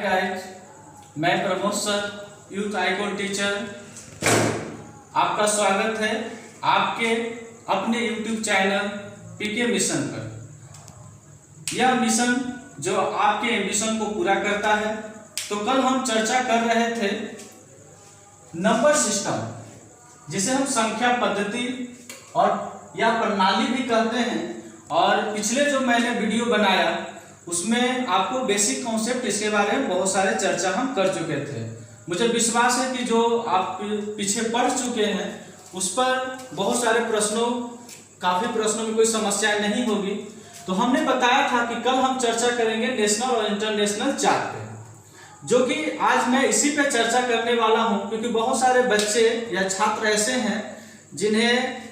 Guys, मैं Pramod sir youth icon teacher आपका स्वागत है आपके अपने यूट्यूब चैनल पीके मिशन पर। यह मिशन जो आपके एम्बिशन को पूरा करता है। तो कल हम चर्चा कर रहे थे नंबर सिस्टम, जिसे हम संख्या पद्धति और या प्रणाली भी कहते हैं। और पिछले जो मैंने वीडियो बनाया उसमें आपको बेसिक कॉन्सेप्ट इसके बारे में बहुत सारे चर्चा हम कर चुके थे। मुझे विश्वास है कि जो आप पीछे पढ़ चुके हैं उस पर बहुत सारे काफ़ी प्रश्नों में कोई समस्या नहीं होगी। तो हमने बताया था कि कल हम चर्चा करेंगे नेशनल और इंटरनेशनल चार्ट पे, जो कि आज मैं इसी पे चर्चा करने वाला हूँ, क्योंकि बहुत सारे बच्चे या छात्र ऐसे हैं जिन्हें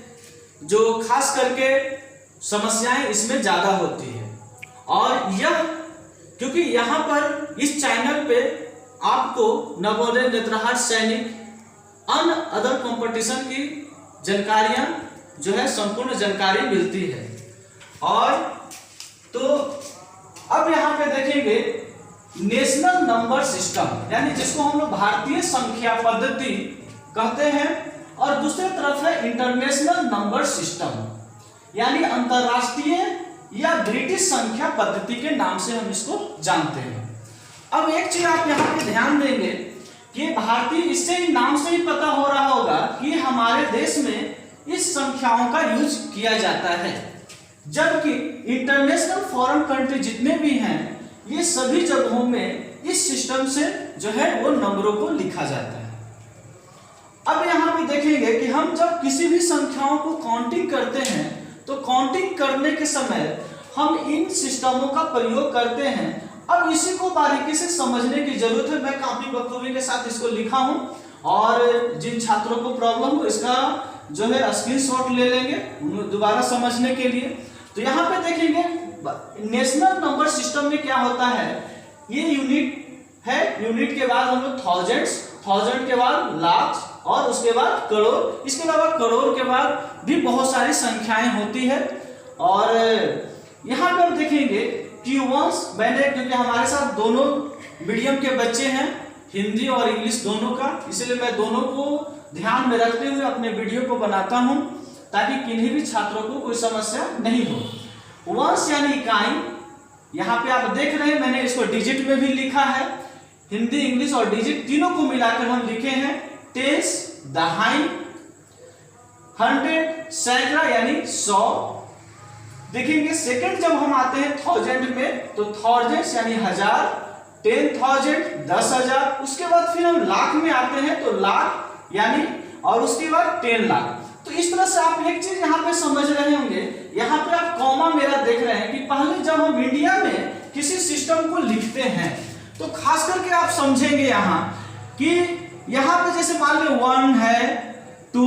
जो खास करके समस्याएं इसमें ज़्यादा होती है। और यह क्योंकि यहाँ पर इस चैनल पे आपको नवोदय, नेत्रहाट, सैनिक, अन्य अदर कंपटीशन की जानकारियाँ जो है संपूर्ण जानकारी मिलती है। और तो अब यहाँ पे देखेंगे नेशनल नंबर सिस्टम, यानी जिसको हम लोग भारतीय संख्या पद्धति कहते हैं, और दूसरी तरफ है इंटरनेशनल नंबर सिस्टम, यानी अंतरराष्ट्रीय या ब्रिटिश संख्या पद्धति के नाम से हम इसको जानते हैं। अब एक चीज आप यहाँ पे ध्यान देंगे कि भारतीय, इससे ही नाम से ही पता हो रहा होगा कि हमारे देश में इस संख्याओं का यूज किया जाता है, जबकि इंटरनेशनल फॉरेन कंट्री जितने भी हैं ये सभी जगहों में इस सिस्टम से जो है वो नंबरों को लिखा जाता है। अब यहाँ पे देखेंगे कि हम जब किसी भी संख्याओं को काउंटिंग करते हैं तो काउंटिंग करने के समय हम इन सिस्टमों का प्रयोग करते हैं। अब इसी को बारीकी से समझने की जरूरत है। मैं काफी बखूबी के साथ इसको लिखा हूं, और जिन छात्रों को प्रॉब्लम हो इसका जो है स्क्रीनशॉट ले लेंगे दोबारा समझने के लिए। तो यहाँ पे देखेंगे नेशनल नंबर सिस्टम में क्या होता है, ये यूनिट है, यूनिट के बाद हम लोग थाउजेंड के बाद लाख और उसके बाद करोड़, इसके अलावा करोड़ के बाद भी बहुत सारी संख्याएं होती है। और यहाँ पे हम देखेंगे कि वंस मैंने, क्योंकि हमारे साथ दोनों मीडियम के बच्चे हैं, हिंदी और इंग्लिश दोनों का, इसलिए मैं दोनों को ध्यान में रखते हुए अपने वीडियो को बनाता हूँ ताकि किन्हीं भी छात्रों को कोई समस्या नहीं हो। वंस यानी इकाई, यहाँ पे आप देख रहे हैं मैंने इसको डिजिट में भी लिखा है, हिंदी, इंग्लिश और डिजिट तीनों को मिलाकर हम लिखे हैं। टेंस, दहाई, 100 सैकड़ा यानी 100। देखेंगे सेकंड जब हम आते हैं थाउजेंड में तो थाउजेंड्स यानी 1000, 10,000 10,000। उसके बाद फिर हम लाख में आते हैं तो लाख यानी, और उसके बाद 10 लाख। तो इस तरह से आप एक चीज यहाँ पे समझ रहे होंगे, यहाँ पे आप कॉमा मेरा देख रहे हैं कि पहले जब हम इंडिया में किसी सिस्टम को लिखते हैं तो खास करके आप समझेंगे यहाँ कि यहाँ पे जैसे मान लो 1 है, 2,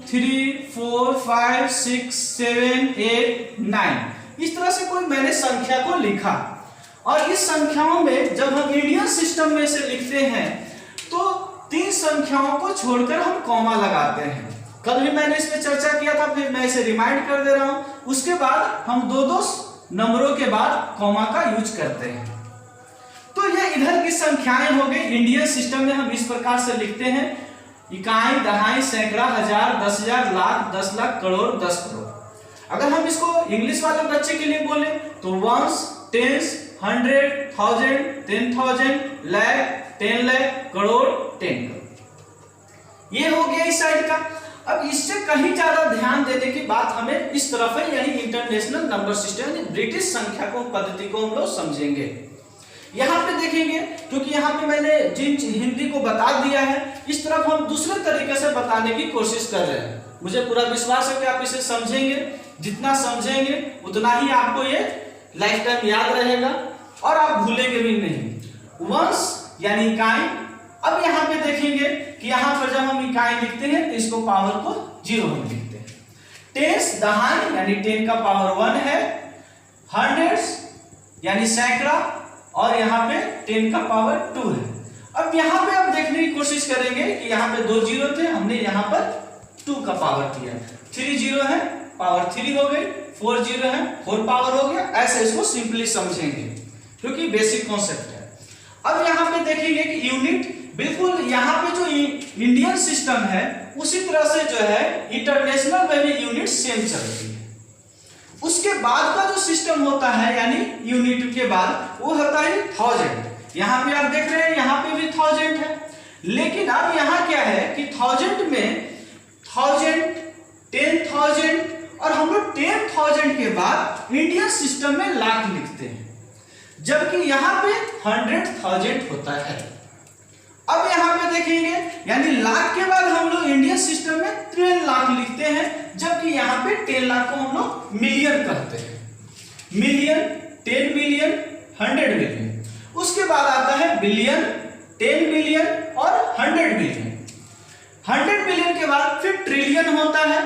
3, 4, 5, 6, 7, 8, 9, इस तरह से कोई मैंने संख्या को लिखा। और इस संख्याओं में जब हम इंडियन सिस्टम में से लिखते हैं तो 3 संख्याओं को छोड़कर हम कॉमा लगाते हैं। कल भी मैंने इस पे चर्चा किया था, फिर मैं इसे रिमाइंड कर दे रहा हूं। उसके बाद हम 2-2 नंबरों के बाद कॉमा का यूज करते हैं। तो ये इधर की संख्याएं हो गई। इंडियन सिस्टम में हम इस प्रकार से लिखते हैं, इकाई, दहाई, सैकड़ा, 1000, 10,000, लाख, 10 लाख, करोड़, 10 करोड़। अगर हम इसको इंग्लिश वाले बच्चे के लिए बोले तो वंस, टेंस, 100, 1000, 10,000, लाख, 10 लाख, करोड़, 10 करोड़। ये हो गया इस साइड का। अब इससे कहीं ज्यादा ध्यान देने की बात हमें इस तरफ है, यानी इंटरनेशनल नंबर सिस्टम, यानी ब्रिटिश संख्या को पद्धति को हम लोग समझेंगे। यहाँ पे देखेंगे, क्योंकि यहाँ पे मैंने जिन हिंदी को बता दिया है, इस तरफ हम दूसरे तरीके से बताने की कोशिश कर रहे हैं। मुझे पूरा विश्वास है कि आप इसे समझेंगे, जितना समझेंगे उतना ही आपको ये लाइफ टाइम याद रहेगा और आप भूलेंगे भी नहीं। वंस यानी इकाई। अब यहाँ पे देखेंगे कि यहाँ पर जब हम इकाई लिखते हैं तो इसको पावर को 0 हम लिखते हैं। टेंस, दहाई यानी 10 का पावर 1 है, हंड्रेड्स यानी सैकड़ा, और यहाँ पे 10 का पावर 2 है। अब यहाँ पे आप देखने की कोशिश करेंगे कि यहाँ पे 2 जीरो थे, हमने यहाँ पर 2 का पावर किया, 3 जीरो है पावर 3 हो गई, 4 जीरो है 4 पावर हो गया। ऐसे इसको सिंपली समझेंगे क्योंकि बेसिक कॉन्सेप्ट है। अब यहाँ देखेंगे कि यूनिट बिल्कुल यहाँ पे जो इंडियन सिस्टम है उसी तरह से जो है इंटरनेशनल में भी यूनिट सेम चलती है। उसके बाद का जो सिस्टम होता है यानी यूनिट के बाद वो होता है 1000। यहाँ पे आप देख रहे हैं यहाँ पे भी 1000 है, लेकिन अब यहाँ क्या है कि 1000 में 1000, 10,000 और हम लोग 10,000 के बाद इंडियन सिस्टम में लाख लिखते हैं, जबकि यहाँ पे 100,000 होता है। अब यहाँ पे देखेंगे यानी लाख के बाद हम लोग इंडियन सिस्टम में 10 लाख लिखते हैं, जबकि यहाँ पे 10 लाख को हम लोग मिलियन कहते हैं। Million, 10 million, 100 million. उसके बाद आता है बिलियन, 10 बिलियन और 100 बिलियन। 100 बिलियन के बाद फिर ट्रिलियन होता है।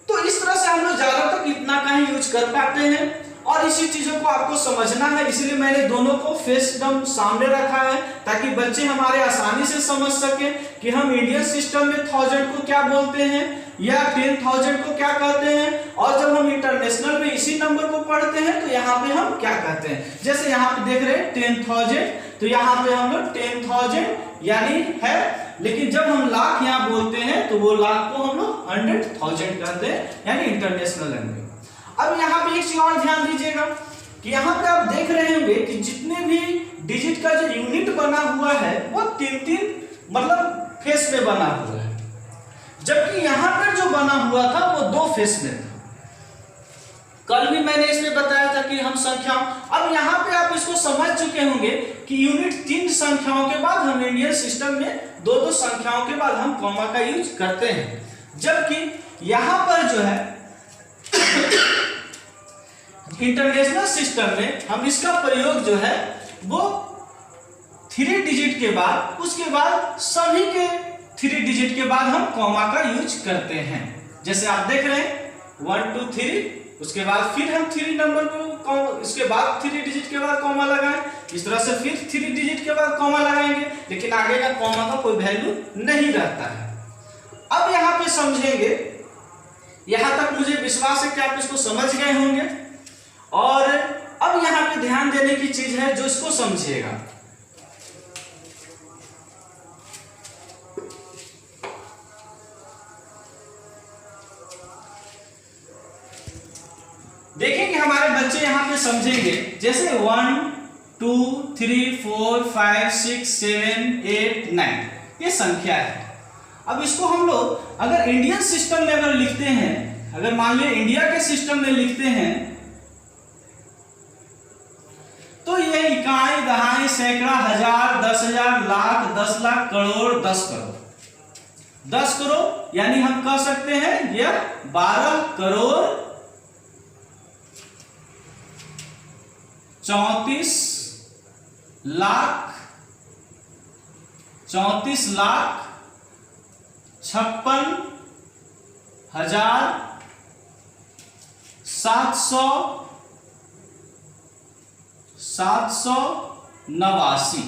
तो इस तरह से हम लोग ज्यादातर इतना का ही यूज कर पाते हैं और इसी चीजों को आपको समझना है, इसलिए मैंने दोनों को फेस एकदम सामने रखा है ताकि बच्चे हमारे आसानी से समझ सके कि हम इंडियन सिस्टम में 1000 को क्या बोलते हैं या 10,000 को क्या कहते हैं, और जब हम इंटरनेशनल में इसी नंबर को पढ़ते हैं तो यहाँ पे हम क्या कहते हैं। जैसे यहाँ पे देख रहे हैं 10,000, तो यहाँ पे हम लोग 10,000 यानी है, लेकिन जब हम लाख यहाँ बोलते हैं तो वो लाख को हम लोग 100,000 कहते हैं यानी इंटरनेशनल लैंग्वेज। अब यहाँ पे एक चीज और ध्यान दीजिएगा कि यहाँ पे आप देख रहे होंगे कि जितने भी डिजिट का जो यूनिट बना हुआ है वो 3-3 मतलब फेस में बना हुआ है, जबकि यहाँ पर जो बना हुआ था वो 2 फेस में था। कल भी मैंने इसमें बताया था कि हम संख्याओं, अब यहाँ पे आप इसको समझ चुके होंगे कि यूनिट 3 संख्याओं के बाद हम इंडियन सिस्टम में 2-2 संख्याओं के बाद हम कॉमा का यूज करते हैं, जबकि यहाँ पर जो है इंटरनेशनल सिस्टम में हम इसका प्रयोग जो है वो 3 डिजिट के बाद, उसके बाद सभी के 3 डिजिट के बाद हम कॉमा का यूज करते हैं। जैसे आप देख रहे हैं 1 2 3, उसके बाद फिर हम 3 नंबर को, इसके बाद 3 डिजिट के बाद कॉमा लगाएं, इस तरह से फिर 3 डिजिट के बाद कॉमा लगाएंगे, लेकिन आगे का कॉमा का कोई वैल्यू नहीं रहता है। अब यहाँ पे समझेंगे, यहाँ तक मुझे विश्वास है कि आप इसको समझ गए होंगे, और अब यहाँ पे ध्यान देने की चीज है जो इसको समझिएगा। देखें कि हमारे बच्चे यहाँ पे समझेंगे, जैसे 1 2 3 4 5 6 7 8 9 ये संख्या है। अब इसको हम लोग अगर इंडियन सिस्टम में अगर लिखते हैं, अगर मान लिया इंडिया के सिस्टम में लिखते हैं तो ये इकाई, दहाई, सैकड़ा, हजार, 10,000, लाख, 10 लाख, करोड़, 10 करोड़। 10 करोड़ यानी हम कह सकते हैं यह 12 करोड़ 34 लाख 56,789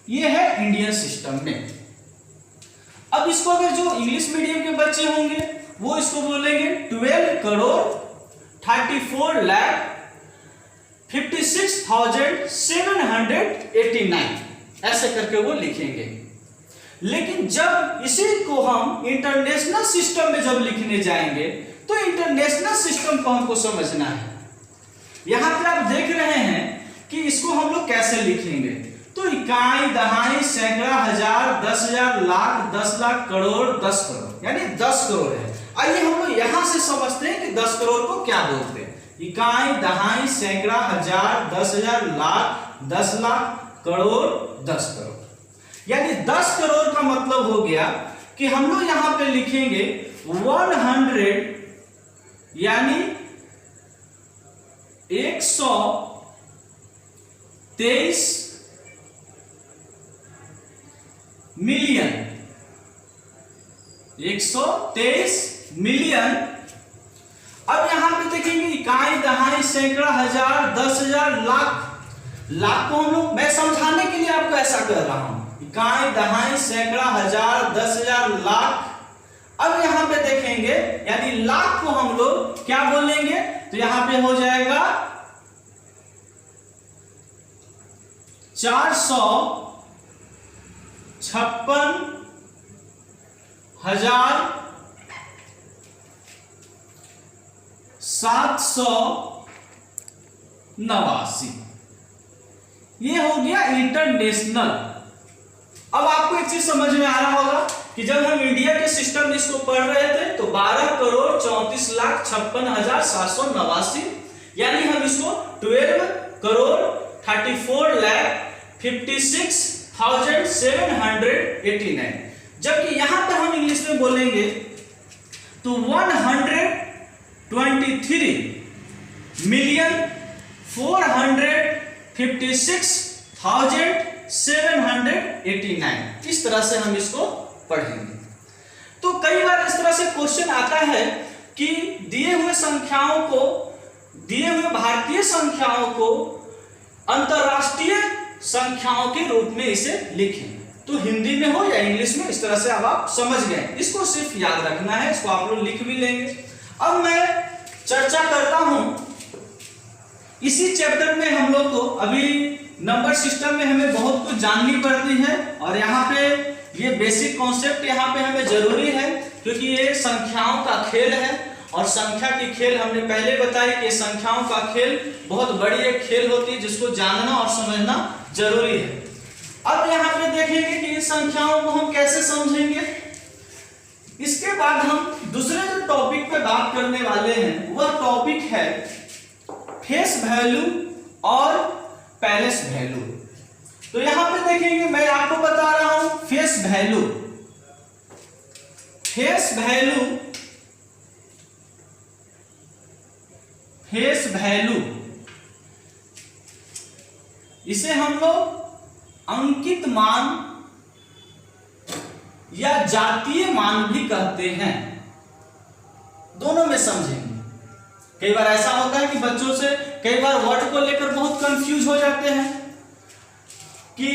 ये है इंडियन सिस्टम में। अब इसको अगर जो इंग्लिश मीडियम के बच्चे होंगे वो इसको बोलेंगे 12 करोड़ 34 लाख 56,789 ऐसे करके वो लिखेंगे। लेकिन जब इसी को हम इंटरनेशनल सिस्टम में जब लिखने जाएंगे तो इंटरनेशनल सिस्टम को हमको समझना है। यहां पे आप देख रहे हैं कि इसको हम लोग कैसे लिखेंगे, तो इकाई, दहाई, सैकड़ा, हजार, 10,000, लाख, 10 लाख, करोड़, 10 करोड़ यानी 10 करोड़ है। आइए हम लोग यहां से समझते हैं कि 10 करोड़ को क्या बोलते हैं। इकाई, दहाई, सैकड़ा, हजार, 10,000, लाख, 10 लाख, करोड़, 10 करोड़ यानी 10 करोड़ का मतलब हो गया कि हम लोग यहां पे लिखेंगे 100 यानी 123 मिलियन 123 मिलियन। अब यहां पे देखेंगे इकाई, दहाई, सैकड़ा, हजार, 10,000, लाख। लाख को हम लोग, मैं समझाने के लिए आपको ऐसा कर रहा हूं, इकाई, दहाई, सैकड़ा, हजार, 10,000, लाख। अब यहां पे देखेंगे यानी लाख को हम लोग क्या बोलेंगे, तो यहां पे हो जाएगा 456,789। ये हो गया इंटरनेशनल। अब आपको एक चीज समझ में आ रहा होगा कि जब हम इंडिया के सिस्टम में इसको पढ़ रहे थे तो 12,34,56,789, यानी हम इसको 12,36,56,789, जबकि यहां पर हम इंग्लिश में बोलेंगे तो 123,456,789, इस तरह से हम इसको पढ़ेंगे। तो कई बार इस तरह से क्वेश्चन आता है कि दिए हुए भारतीय संख्याओं को अंतरराष्ट्रीय संख्याओं के रूप में इसे लिखें, तो हिंदी में हो या इंग्लिश में, इस तरह से अब आप समझ गए। इसको सिर्फ याद रखना है, इसको आप लोग लिख भी लेंगे। अब मैं चर्चा करता हूं इसी चैप्टर में। हम लोग को अभी नंबर सिस्टम में हमें बहुत कुछ जाननी पड़ती है, और यहाँ पे ये बेसिक कॉन्सेप्ट यहाँ पे हमें जरूरी है, क्योंकि ये संख्याओं का खेल है। और संख्या की खेल हमने पहले बताई कि संख्याओं का खेल बहुत बड़ी एक खेल होती है, जिसको जानना और समझना जरूरी है। अब यहाँ पे देखेंगे कि इन संख्याओं को हम कैसे समझेंगे। इसके बाद हम दूसरे जो टॉपिक पे बात करने वाले हैं वह टॉपिक है फेस वैल्यू और पैलेस वैल्यू। तो यहां पे देखेंगे, मैं आपको बता रहा हूं फेस वैल्यू। फेस वैल्यू इसे हम लोग अंकित मान या जातीय मान भी कहते हैं, दोनों में समझेंगे। कई बार ऐसा होता है कि बच्चों से कई बार वर्ड को लेकर बहुत कंफ्यूज हो जाते हैं कि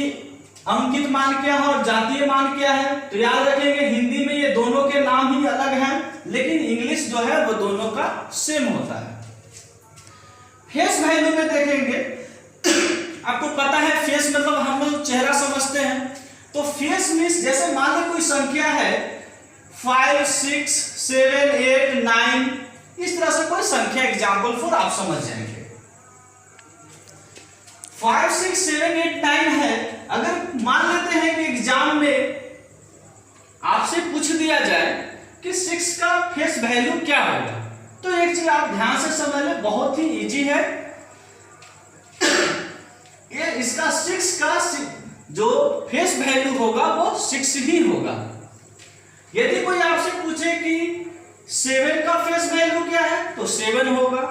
अंकित मान क्या है और जातीय मान क्या है। तो याद रखेंगे, हिंदी में ये दोनों के नाम ही अलग हैं, लेकिन इंग्लिश जो है वो दोनों का सेम होता है। फेस वैल्यू में देखेंगे, आपको पता है फेस मतलब हम लोग चेहरा समझते हैं। तो फेस मीन्स, जैसे मान लो कोई संख्या है 5, 6, 7, 8, 9, इस तरह से कोई संख्या, एग्जाम्पल फॉर आप समझ जाएंगे। 5, 6, 7, 8, 9 है। अगर मान लेते हैं कि एग्जाम में आपसे पूछ दिया जाए कि 6 का फेस वैल्यू क्या होगा, तो एक चीज आप ध्यान से समझ ले, बहुत ही इजी है। ये इसका 6 का जो फेस वैल्यू होगा वो 6 ही होगा। यदि कोई आपसे पूछे कि 7 का फेस वैल्यू क्या है, तो 7 होगा।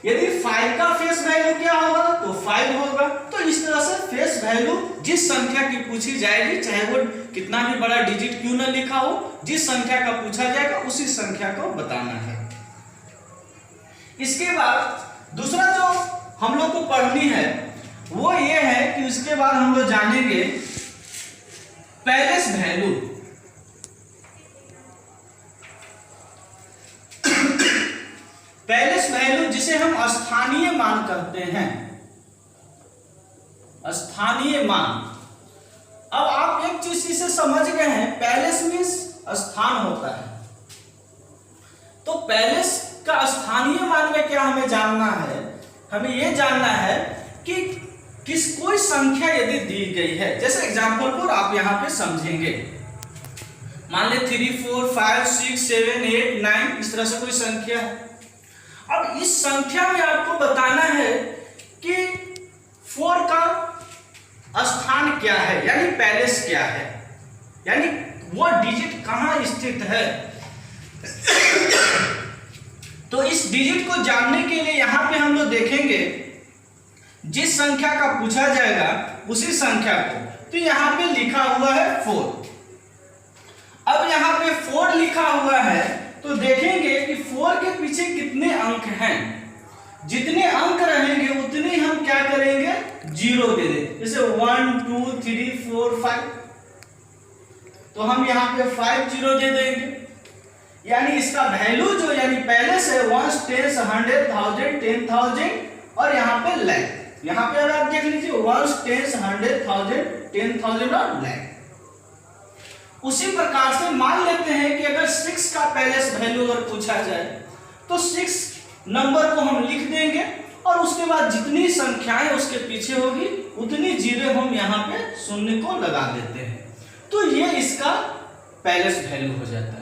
यदि 5 का फेस वैल्यू क्या होगा, तो 5 होगा। तो इस तरह से फेस वैल्यू जिस संख्या की पूछी जाएगी, चाहे वो कितना भी बड़ा डिजिट क्यों ना लिखा हो, जिस संख्या का पूछा जाएगा उसी संख्या को बताना है। इसके बाद दूसरा जो हम लोग को पढ़नी है वो ये है कि उसके बाद हम लोग जानेंगे पैलेस वैल्यू। पैलेस वैल्यू जिसे हम स्थानीय मान कहते हैं, स्थानीय मान। अब आप एक चीज इसे समझ गए हैं, पैलेस मीन्स स्थान होता है। तो पैलेस का स्थानीय मान में क्या हमें जानना है, हमें यह जानना है कि कोई संख्या यदि दी गई है, जैसे एग्जांपल पर आप यहां पे समझेंगे, मान ले 3, 4, 5, 6, 7, 8, 9, इस तरह से कोई संख्या है। अब इस संख्या में आपको बताना है कि 4 का स्थान क्या है, यानी पैलेस क्या है, यानी वो डिजिट कहां स्थित है। तो इस डिजिट को जानने के लिए यहां पे हम लोग देखेंगे, जिस संख्या का पूछा जाएगा उसी संख्या को। तो यहां पे लिखा हुआ है 4। अब यहां पे 4 लिखा हुआ है, तो देखेंगे कि 4 के पीछे कितने अंक हैं। जितने अंक रहेंगे उतने हम क्या करेंगे, 0 दे देंगे। जैसे 1, 2, 3, 4, 5, तो हम यहां पे 5 0 दे देंगे। यानी इसका वैल्यू जो यानी पैलेस है 1, 10, 100, 1000, 10,000 और यहां पे लाख। यहाँ पे अगर आप देख लीजिए वंस, टेंस, 100, 1000, 10,000 और लाख। उसी प्रकार से मान लेते हैं कि अगर 6 का पैलेस वैल्यू अगर पूछा जाए तो 6 नंबर को हम लिख देंगे और उसके बाद जितनी संख्याएं उसके पीछे होगी उतनी जीरो हम यहाँ पे शून्य को लगा देते हैं, तो ये इसका पैलेस वैल्यू हो जाता है।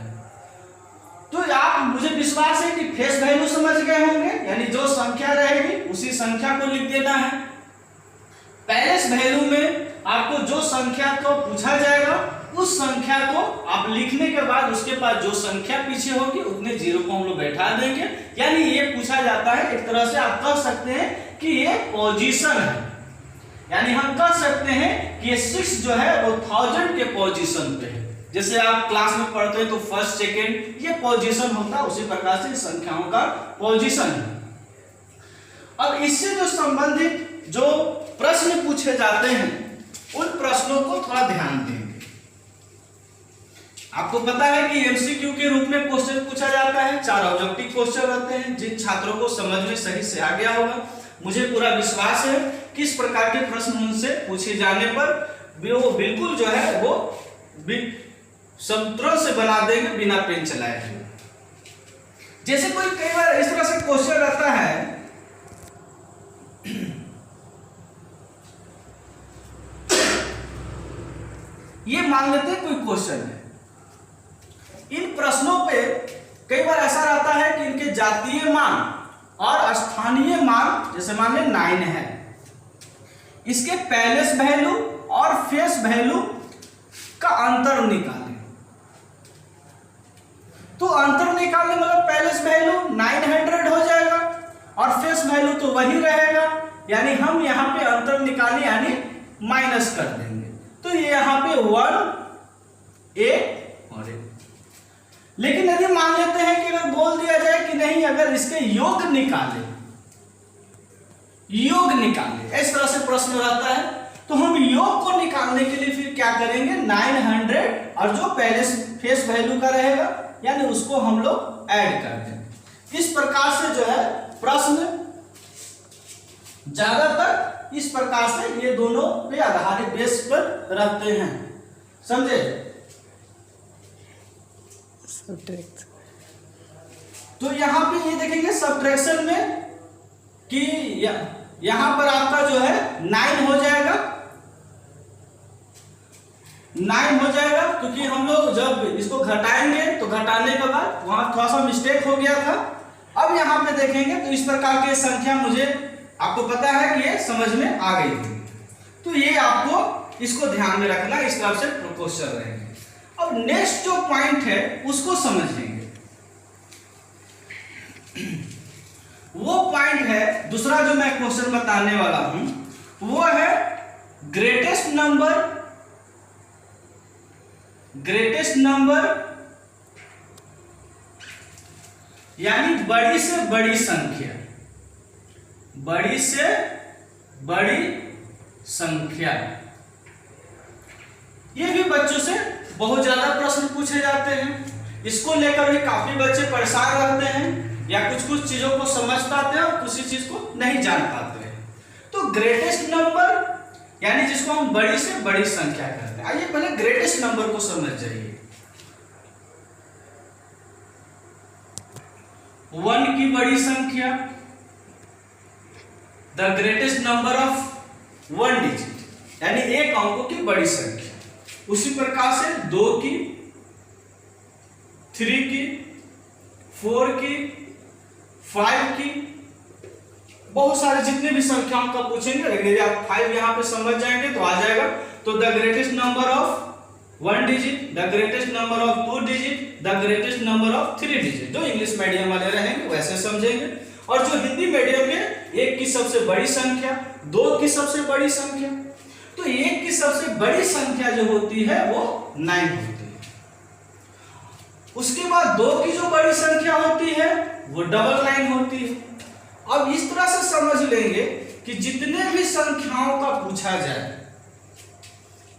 तो आप, मुझे विश्वास है कि फेस वैल्यू समझ गए होंगे, यानी जो संख्या रहेगी उसी संख्या को लिख देना है। पैलेस वैल्यू में आपको जो संख्या को पूछा जाएगा उस संख्या को आप लिखने के बाद उसके पास जो संख्या पीछे होगी उतने जीरो को हम लोग बैठा देंगे, यानी ये पूछा जाता है। एक तरह से आप कह सकते हैं कि ये पोजीशन है, यानी हम कह सकते हैं कि ये 6 जो है वो 1000 के पोजीशन पे है। जैसे आप क्लास में पढ़ते हैं तो फर्स्ट, सेकेंड ये पोजीशन होता है, उसी प्रकार से संख्याओं का पोजीशन है। अब इससे जो संबंधित जो प्रश्न पूछे जाते हैं उन प्रश्नों को थोड़ा ध्यान देंगे। आपको पता है कि एमसीक्यू के रूप में क्वेश्चन पूछा जाता है, 4 ऑब्जेक्टिव क्वेश्चन रहते हैं। जिन छात्रों को समझ में सही से आ गया होगा, मुझे पूरा विश्वास है कि इस प्रकार के प्रश्न उनसे पूछे जाने पर वो बिल्कुल जो है वो सूत्रों से बना देंगे बिना पेन चलाए हुए। जैसे कोई कई बार इस तरह से क्वेश्चन रहता है, ये मान लेते हैं कोई क्वेश्चन है, इन प्रश्नों पे कई बार ऐसा रहता है कि इनके जातीय मान और स्थानीय मान, जैसे मान लें 9 है, इसके पैलेस वैल्यू और फेस वैल्यू का अंतर निकालें। तो अंतर निकालने मतलब पैलेस वैल्यू 900 हो जाएगा और फेस वैल्यू तो वही रहेगा, यानी हम यहाँ पे अंतर निकालें यानी माइनस कर देंगे। तो ये यहाँ पे 1 A और 1। लेकिन यदि मान लेते हैं कि अगर बोल दिया जाए कि नहीं, अगर इसके योग निकाले, इस तरह से प्रश्न रहता है, तो हम योग को निकालने के लिए फिर क्या करेंगे, 900 और जो पैलेस फेस वैल्यू का रहेगा यानी उसको हम लोग ऐड कर देंगे। इस प्रकार से जो है प्रश्न ज्यादातर इस प्रकार से ये दोनों पे आधारित बेस पर रहते हैं, समझे। तो यहाँ पे ये देखेंगे सब्ट्रैक्शन में कि यहाँ पर आपका जो है 9 हो जाएगा, 9 हो जाएगा, क्योंकि हम लोग जब इसको घटाएंगे तो घटाने के बाद वहां थोड़ा सा मिस्टेक हो गया था। अब यहाँ पे देखेंगे तो इस प्रकार की संख्या मुझे आपको पता है कि ये समझ में आ गई थी, तो ये आपको इसको ध्यान में रखना, इस तरह से क्वेश्चन रहेंगे। अब नेक्स्ट जो पॉइंट है उसको समझ लेंगे। वो पॉइंट है दूसरा जो मैं क्वेश्चन बताने वाला हूं, वो है ग्रेटेस्ट नंबर यानी बड़ी से बड़ी संख्या, बड़ी से बड़ी संख्या। ये भी बच्चों से बहुत ज्यादा प्रश्न पूछे जाते हैं, इसको लेकर भी काफी बच्चे परेशान रहते हैं या कुछ चीजों को समझ पाते हैं और किसी चीज को नहीं जान पाते हैं। तो ग्रेटेस्ट नंबर यानी जिसको हम बड़ी से बड़ी संख्या कहते हैं। आइए पहले ग्रेटेस्ट नंबर को समझ जाइए। 1 की बड़ी संख्या, the greatest number of 1 digit यानी एक अंकों की बड़ी संख्या। उसी प्रकार से 2 की, 3 की, 4 की, 5 की, बहुत सारे जितने भी संख्याओं का पूछेंगे, लेकिन यदि आप 5 यहाँ पे समझ जाएंगे तो आ जाएगा। तो the greatest number of 1 digit, the greatest number of 2 digit, the greatest number of 3 digit. जो इंग्लिश मीडियम वाले रहेंगे वैसे समझेंगे, और जो हिंदी मीडियम में 1 की सबसे बड़ी संख्या, 2 की सबसे बड़ी संख्या। तो 1 की सबसे बड़ी संख्या जो होती है वो 9 होती है। उसके बाद 2 की जो बड़ी संख्या होती है वो 999 होती है। अब इस तरह से समझ लेंगे कि जितने भी संख्याओं का पूछा जाए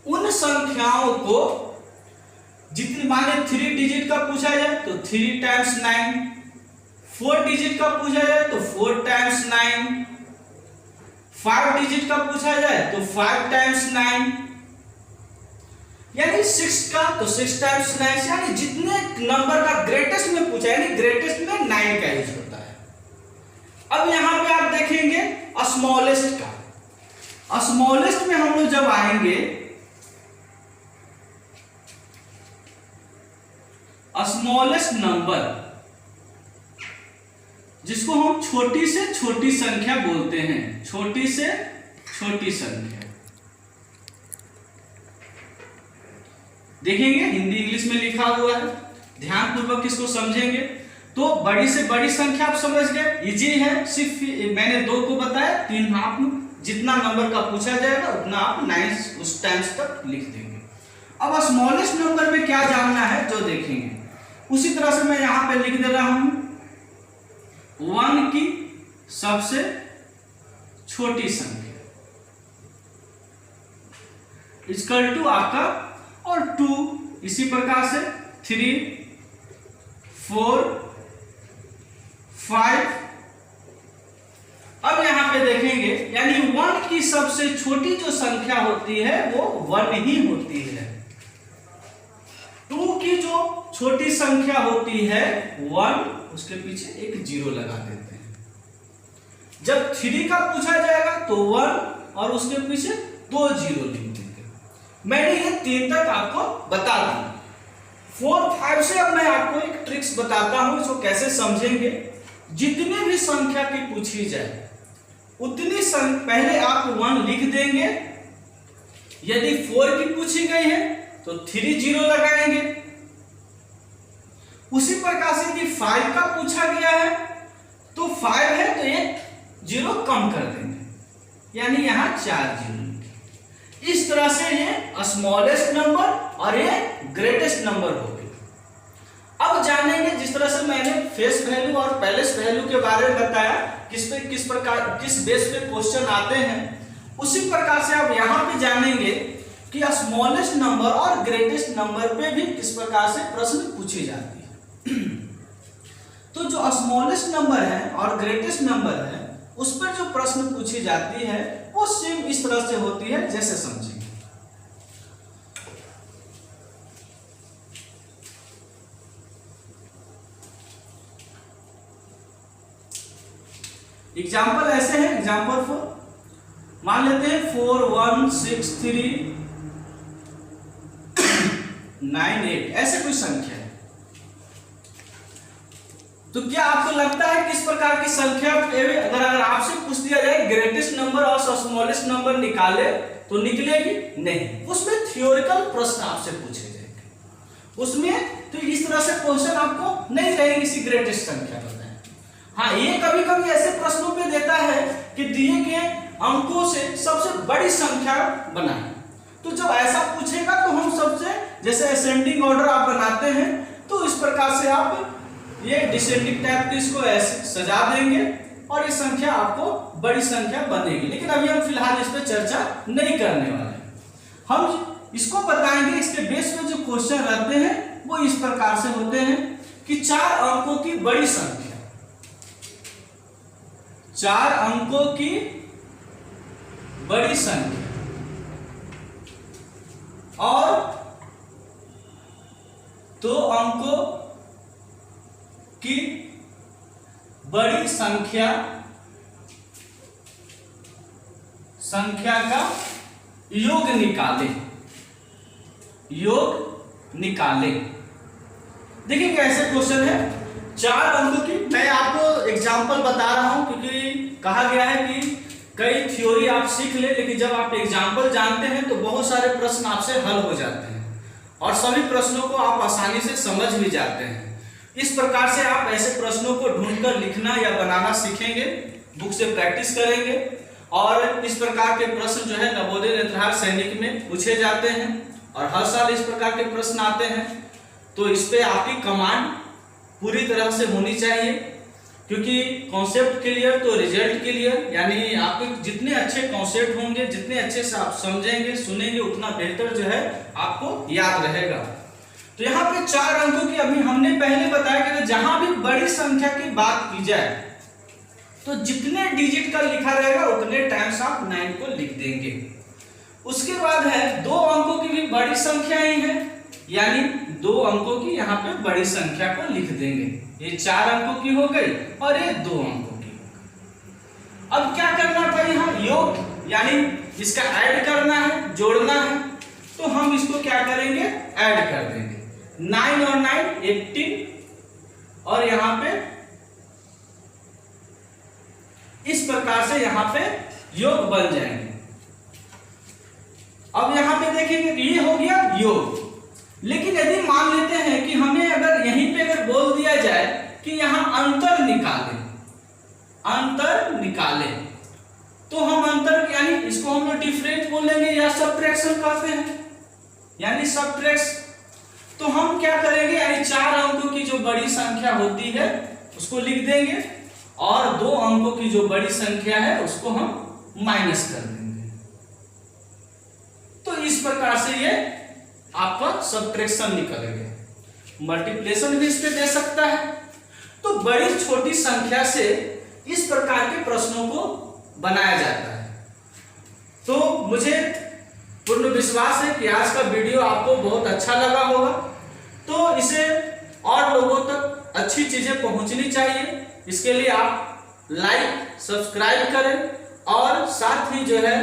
उन संख्याओं को, जितनी माने 3 डिजिट का पूछा जाए तो 3 टाइम्स 9, 4 डिजिट का पूछा जाए तो 4 टाइम्स 9, 5 डिजिट का पूछा जाए तो 5 टाइम्स 9, यानी 6 का तो 6 टाइम्स 9, यानी जितने नंबर का ग्रेटेस्ट में पूछा, यानी ग्रेटेस्ट में 9 का यूज होता है। अब यहां पे आप देखेंगे स्मॉलेस्ट का। स्मॉलेस्ट में हम लोग जब आएंगे, स्मॉलेस्ट नंबर जिसको हम छोटी से छोटी संख्या बोलते हैं, छोटी से छोटी संख्या, देखेंगे हिंदी इंग्लिश में लिखा हुआ है, ध्यान पूर्वक इसको समझेंगे तो बड़ी से बड़ी संख्या आप समझ गए, इजी है। सिर्फ मैंने 2 को बताया, 3 आप जितना नंबर का पूछा जाएगा उतना आप 9 उस टाइम्स तक लिख देंगे। अब स्मॉलेस्ट नंबर में क्या जानना है जो देखेंगे, उसी तरह से मैं यहां पे लिख दे रहा हूं 1 की सबसे छोटी संख्या इक्वल टू आपका और 2, इसी प्रकार से 3, 4, 5। अब यहां पे देखेंगे, यानी 1 की सबसे छोटी जो संख्या होती है वो 1 ही होती है। 2 की जो छोटी संख्या होती है 1, उसके पीछे एक 0 लगा देते हैं। जब 3 का पूछा जाएगा तो 1 और उसके पीछे 2 0 लिख देंगे। मैंने ये 3 तक आपको बता दी। 4, 5 से अब मैं आपको एक ट्रिक्स बताता हूं, इसको कैसे समझेंगे। जितनी भी संख्या की पूछी जाए उतनी पहले आप 1 लिख देंगे। यदि 4 की पूछी गई है तो 3 0 लगाएंगे। उसी प्रकार से यदि 5 का पूछा गया है तो 5 है तो एक 0 कम कर देंगे, यानी यहां 4 0। इस तरह से ये स्मॉलेस्ट नंबर और ये ग्रेटेस्ट नंबर हो गए। अब जानेंगे, जिस तरह से मैंने फेस वैल्यू और पैलेस वैल्यू के बारे में बताया, किस प्रकार किस बेस पे क्वेश्चन आते हैं, उसी प्रकार से आप यहां पे जानेंगे कि स्मॉलेस्ट नंबर और ग्रेटेस्ट नंबर पे भी किस प्रकार से प्रश्न पूछे जाते हैं। तो जो स्मॉलेस्ट नंबर है और ग्रेटेस्ट नंबर है उस पर जो प्रश्न पूछी जाती है वो सेम इस तरह से होती है, जैसे समझेंगे। एग्जाम्पल ऐसे है, एग्जाम्पल 4 मान लेते हैं 4 1 6 3 9 8, ऐसे कोई संख्या है। तो क्या आपको लगता है किस प्रकार की संख्या अगर आपसे पूछ दिया जाए ग्रेटेस्ट नंबर और स्मॉलेस्ट नंबर निकाले तो निकलेगी? नहीं, उसमें थ्योरिकल प्रश्न आपसे पूछे जाएंगे। उसमें तो इस तरह से क्वेश्चन आपको नहीं रहेंगे किसी ग्रेटेस्ट संख्या बताएं। हाँ, ये कभी कभी ऐसे प्रश्नों पे देता है कि दिए गए अंकों से सबसे बड़ी संख्या बनाएं। तो जब ऐसा पूछेगा तो हम सबसे, जैसे असेंडिंग ऑर्डर आप बनाते हैं तो इस प्रकार से आप ये डिसेंडिंग टाइप की इसको ऐसे सजा देंगे और ये संख्या आपको बड़ी संख्या बनेगी। लेकिन अभी हम फिलहाल इस पर चर्चा नहीं करने वाले, हम इसको बताएंगे। इसके बेस पे जो क्वेश्चन रहते हैं वो इस प्रकार से होते हैं कि 4 अंकों की बड़ी संख्या, 4 अंकों की बड़ी संख्या और 2 अंकों की बड़ी संख्या का योग निकाले। देखिए कैसे क्वेश्चन है, 4 अंकों की, मैं आपको एग्जांपल बता रहा हूं क्योंकि कहा गया है कि कई थ्योरी आप सीख ले, लेकिन जब आप एग्जांपल जानते हैं तो बहुत सारे प्रश्न आपसे हल हो जाते हैं और सभी प्रश्नों को आप आसानी से समझ भी जाते हैं। इस प्रकार से आप ऐसे प्रश्नों को ढूंढकर लिखना या बनाना सीखेंगे, बुक से प्रैक्टिस करेंगे और इस प्रकार के प्रश्न जो है नवोदय नेत्रहार सैनिक में पूछे जाते हैं और हर साल इस प्रकार के प्रश्न आते हैं। तो इस पे आपकी कमांड पूरी तरह से होनी चाहिए, क्योंकि कॉन्सेप्ट क्लियर तो रिजल्ट क्लियर, यानी आपके जितने अच्छे कॉन्सेप्ट होंगे, जितने अच्छे से आप समझेंगे सुनेंगे, उतना बेहतर जो है आपको याद रहेगा। तो यहाँ पे 4 अंकों की अभी हमने पहले बताया कि जहां भी बड़ी संख्या की बात की जाए तो जितने डिजिट का लिखा रहेगा उतने टाइम्स आप 9 को लिख देंगे। उसके बाद है 2 अंकों की भी बड़ी संख्या ही है, यानी 2 अंकों की यहाँ पे बड़ी संख्या को लिख देंगे। ये 4 अंकों की हो गई और ये 2 अंकों की। अब क्या करना था, यहाँ योग यानी इसका ऐड करना है, जोड़ना है, तो हम इसको क्या करेंगे, ऐड कर देंगे। 9 और 9 18 और यहाँ पे इस प्रकार से यहाँ पे योग बन जाएंगे। अब यहाँ पे देखेंगे ये हो गया योग। लेकिन यदि मान लेते हैं कि हमें अगर यहीं पे अगर बोल दिया जाए कि यहाँ अंतर निकालें, अंतर निकालें, तो हम अंतर यानी इसको हम लोग डिफरेंस बोलेंगे या सबट्रैक्शन कहते हैं, यानी सबट्रैक्शन। तो हम क्या करेंगे, यानी 4 अंकों की जो बड़ी संख्या होती है उसको लिख देंगे और 2 अंकों की जो बड़ी संख्या है उसको हम माइनस कर देंगे। तो इस प्रकार से ये आपका सबट्रैक्शन निकल गया। मल्टीप्लिकेशन भी इस पे दे सकता है। तो बड़ी छोटी संख्या से इस प्रकार के प्रश्नों को बनाया जाता है। तो मुझे पूर्ण विश्वास है कि आज का वीडियो आपको बहुत अच्छा लगा होगा। तो इसे और लोगों तक अच्छी चीजें पहुंचनी चाहिए, इसके लिए आप लाइक सब्सक्राइब करें और साथ ही जो है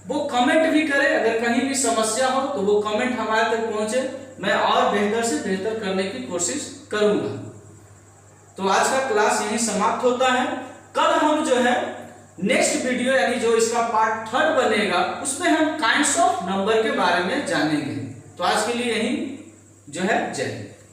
वो कमेंट भी करें। अगर कहीं भी समस्या हो तो वो कमेंट हमारे तक पहुंचे, मैं और बेहतर से बेहतर करने की कोशिश करूंगा। तो आज का क्लास यहीं समाप्त होता है। कल हम जो है नेक्स्ट वीडियो यानी जो इसका पार्ट 3 बनेगा उसमें हम काइंड्स ऑफ नंबर के बारे में जानेंगे। तो आज के लिए यही जो है जय हिंद।